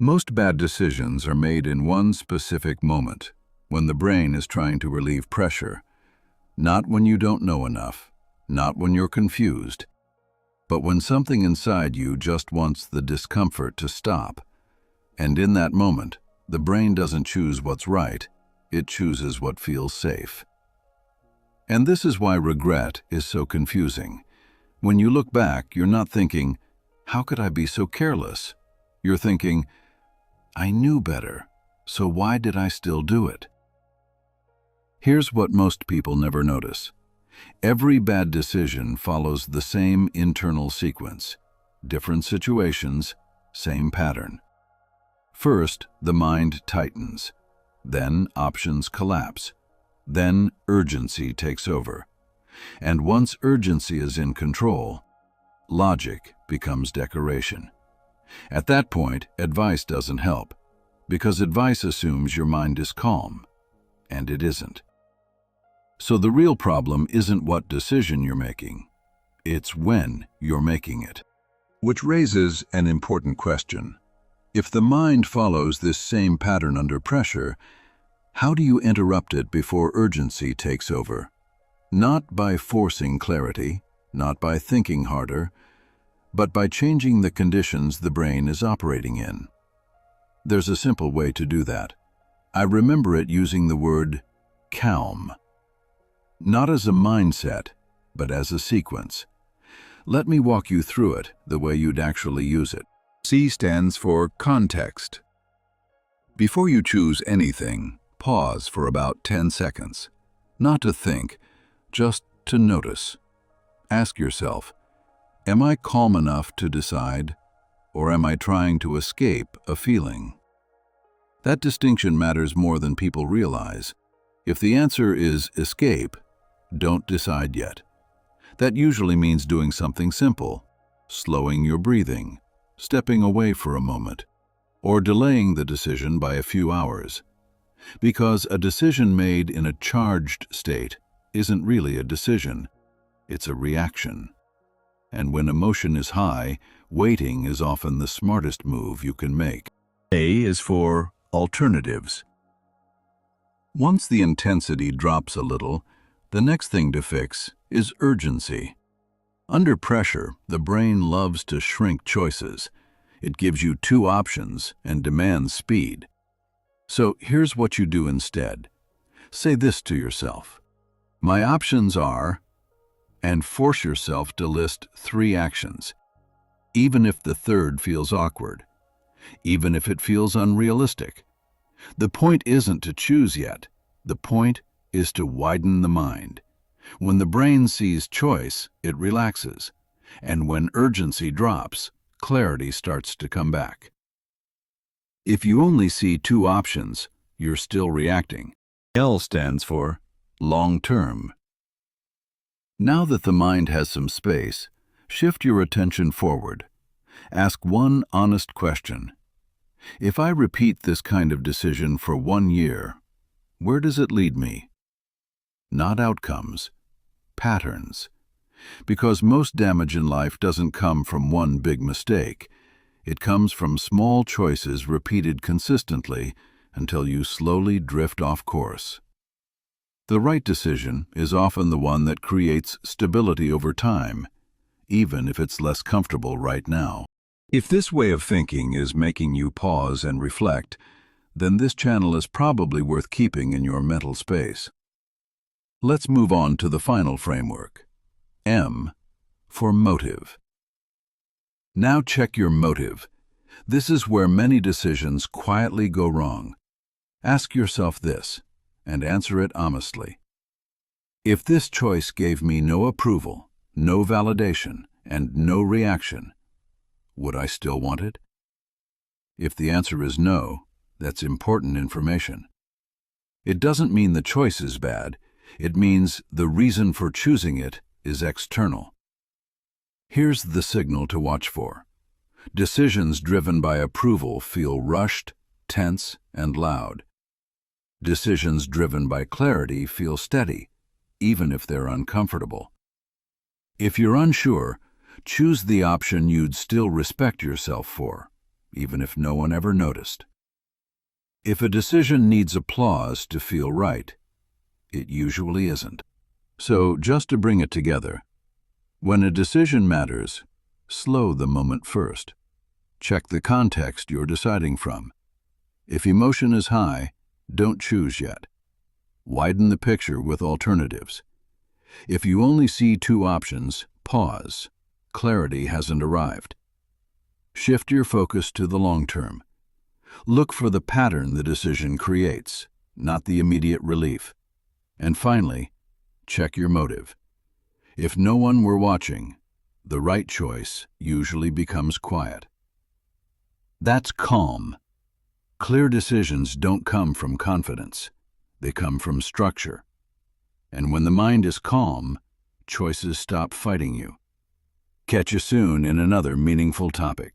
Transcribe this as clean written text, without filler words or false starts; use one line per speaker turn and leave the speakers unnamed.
Most bad decisions are made in one specific moment, when the brain is trying to relieve pressure, not when you don't know enough, not when you're confused, but when something inside you just wants the discomfort to stop. And in that moment, the brain doesn't choose what's right, it chooses what feels safe. And this is why regret is so confusing. When you look back, you're not thinking, "How could I be so careless?" You're thinking, "I knew better, so why did I still do it?" Here's what most people never notice. Every bad decision follows the same internal sequence. Different situations, same pattern. First, the mind tightens. Then options collapse. Then urgency takes over. And once urgency is in control, logic becomes decoration. At that point, advice doesn't help, because advice assumes your mind is calm, and it isn't. So the real problem isn't what decision you're making, it's when you're making it. Which raises an important question. If the mind follows this same pattern under pressure, how do you interrupt it before urgency takes over? Not by forcing clarity, not by thinking harder, but by changing the conditions the brain is operating in. There's a simple way to do that. I remember it using the word calm. Not as a mindset, but as a sequence. Let me walk you through it the way you'd actually use it. C stands for context. Before you choose anything, pause for about 10 seconds. Not to think, just to notice. Ask yourself, am I calm enough to decide, or am I trying to escape a feeling? That distinction matters more than people realize. If the answer is escape, don't decide yet. That usually means doing something simple, slowing your breathing, stepping away for a moment, or delaying the decision by a few hours. Because a decision made in a charged state isn't really a decision, it's a reaction. And when emotion is high, waiting is often the smartest move you can make. A is for alternatives. Once the intensity drops a little, the next thing to fix is urgency. Under pressure, the brain loves to shrink choices. It gives you two options and demands speed. So here's what you do instead. Say this to yourself: my options are, and force yourself to list 3 actions, even if the third feels awkward, even if it feels unrealistic. The point isn't to choose yet. The point is to widen the mind. When the brain sees choice, it relaxes. And when urgency drops, clarity starts to come back. If you only see 2 options, you're still reacting. L stands for long-term. Now that the mind has some space, shift your attention forward. Ask one honest question. If I repeat this kind of decision for 1 year, where does it lead me? Not outcomes, patterns. Because most damage in life doesn't come from one big mistake. It comes from small choices repeated consistently until you slowly drift off course. The right decision is often the one that creates stability over time, even if it's less comfortable right now. If this way of thinking is making you pause and reflect, then this channel is probably worth keeping in your mental space. Let's move on to the final framework. M for motive. Now check your motive. This is where many decisions quietly go wrong. Ask yourself this, and answer it honestly. If this choice gave me no approval, no validation, and no reaction, would I still want it? If the answer is no, that's important information. It doesn't mean the choice is bad. It means the reason for choosing it is external. Here's the signal to watch for. Decisions driven by approval feel rushed, tense, and loud. Decisions driven by clarity feel steady, even if they're uncomfortable. If you're unsure, choose the option you'd still respect yourself for. even if no one ever noticed. If a decision needs applause to feel right, it usually isn't. So, just to bring it together, when a decision matters, slow the moment first. Check the context you're deciding from. If emotion is high, don't choose yet. Widen the picture with alternatives. If you only see two options, pause. Clarity hasn't arrived. Shift your focus to the long term. Look for the pattern the decision creates, not the immediate relief. And finally, check your motive. If no one were watching, the right choice usually becomes quiet. That's calm. Clear decisions don't come from confidence. They come from structure. And when the mind is calm, choices stop fighting you. Catch you soon in another meaningful topic.